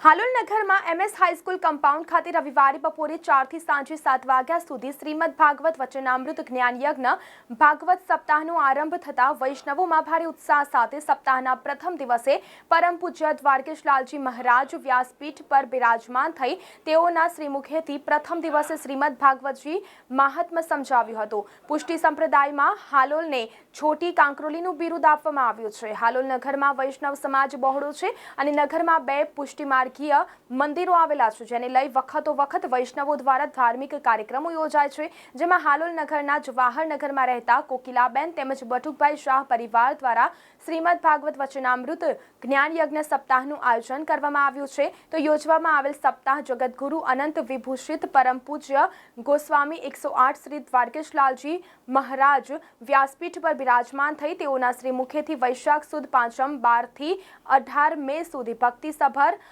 હાલોલ નગરમાં MS high school compound ખાતે રવિવારે બપોરે 4 થી સાંજે 7 વાગ્યા સુધી શ્રીમદ ભાગવત વચનામૃત જ્ઞાન યજ્ઞ ભાગવત સપ્તાહનો આરંભ થતા વૈષ્ણવોમાં ભારે ઉત્સાહ સાથે સપ્તાહના પ્રથમ દિવસે પરમ પૂજ્ય દ્વારકેશ લાલજી મહારાજ વ્યાસપીઠ પર બિરાજમાન થઈ તેઓના શ્રીમુખેથી પ્રથમ દિવસે શ્રીમદ ભાગવતજી મહાત્મ્ય સમજાવ્યું હતું। પુષ્ટિ સંપ્રદાયમાં હાલોલને છોટી કાંકરોલીનું બિરુદ આપવામાં આવ્યું છે। હાલોલ નગરમાં વૈષ્ણવ સમાજ બહોળો છે અને નગરમાં બે પુષ્ટિ મંદિરો આવેલા છે, જેને લઈ વખતો વખત વૈષ્ણવો દ્વારા ધાર્મિક કાર્યક્રમો યોજાય છે, જેમાં હાલોલ નગરના જવાહરનગરમાં રહેતા કોકિલાબેન તેમજ બટુકભાઈ શાહ પરિવાર દ્વારા શ્રીમદ ભાગવત વચનામૃત જ્ઞાન યજ્ઞ સપ્તાહનું આયોજન કરવામાં આવ્યું છે। તો યોજવામાં આવેલ સપ્તાહ જગતગુરુ અનંત વિભૂષિત પરમ પૂજ્ય ગોસ્વામી 108 શ્રી દ્વારકેશ લાલજી મહારાજ વ્યાસપીઠ પર બિરાજમાન થઈ તેઓના શ્રી મુખેથી વૈશાખ સુદ પાંચમ 12 થી 18 મે સુધી ભક્તિ સભર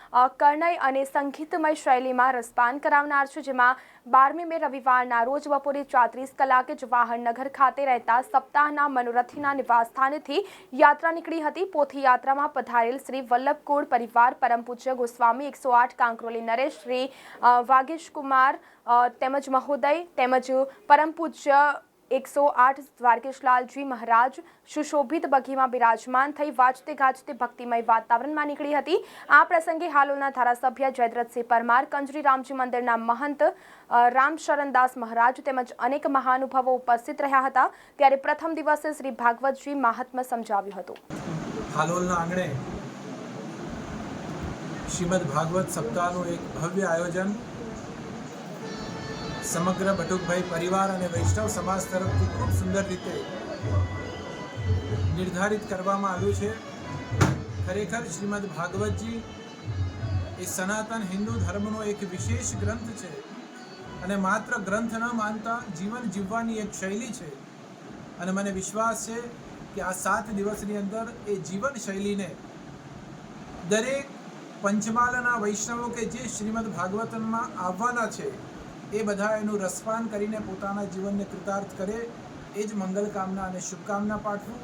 કર્ણય અને સંગીતમય શૈલીમાં રસપાન કરાવનાર છે, જેમાં 12મી મે રવિવારના રોજ બપોરે 34 કલાકે જવાહરનગર ખાતે રહેતા સપ્તાહના મનોરથીના નિવાસસ્થાનેથી યાત્રા નીકળી હતી। પોથી યાત્રામાં પધારેલ શ્રી વલ્લભકોડ પરિવાર પરમ પૂજ્ય ગોસ્વામી 108 કાંકરોલી નરેશ શ્રી વાગેશ કુમાર તેમજ મહોદય તેમજ પરમ પૂજ્ય 108 દ્વારકેશ લાલજી મહારાજ સુશોભિત બગીમાં બિરાજમાન થઈ વાજતે ગાજતે ભક્તિમય વાતાવરણમાં નીકળી હતી। આ પ્રસંગે હાલોલના ધારાસભ્ય જયદ્રથસિંહ પરમાર, કંજરી રામજી મંદિરના મહંત રામશરણદાસ મહારાજ તેમજ અનેક મહાનુભાવો ઉપસ્થિત રહ્યા હતા। ત્યારે પ્રથમ દિવસે શ્રી ભાગવતજી મહાત્મ્ય સમજાવ્યું હતું। હાલોલના આંગણે શ્રીમદ ભાગવત સપ્તાહનું એક ભવ્ય આયોજન સમગ્ર બટુકભાઈ પરિવાર અને વૈષ્ણવ સમાજ તરફથી ખૂબ સુંદર રીતે નિર્ધારિત કરવામાં આવ્યું છે। ખરેખર શ્રીમદ ભાગવતજી એ સનાતન હિન્દુ ધર્મનો એક વિશેષ ગ્રંથ છે અને માત્ર ગ્રંથ ન માનતા જીવન જીવવાની એક શૈલી છે અને મને વિશ્વાસ છે કે આ 7 દિવસની અંદર એ જીવન શૈલીને દરેક પંચમાલાના વૈષ્ણવો કે જે શ્રીમદ ભાગવતમાં આવવાના છે એ બધા એનું રસપાન કરીને પોતાના જીવનને કૃતાર્થ કરે એ જ મંગલ કામના અને શુભકામના પાઠવું।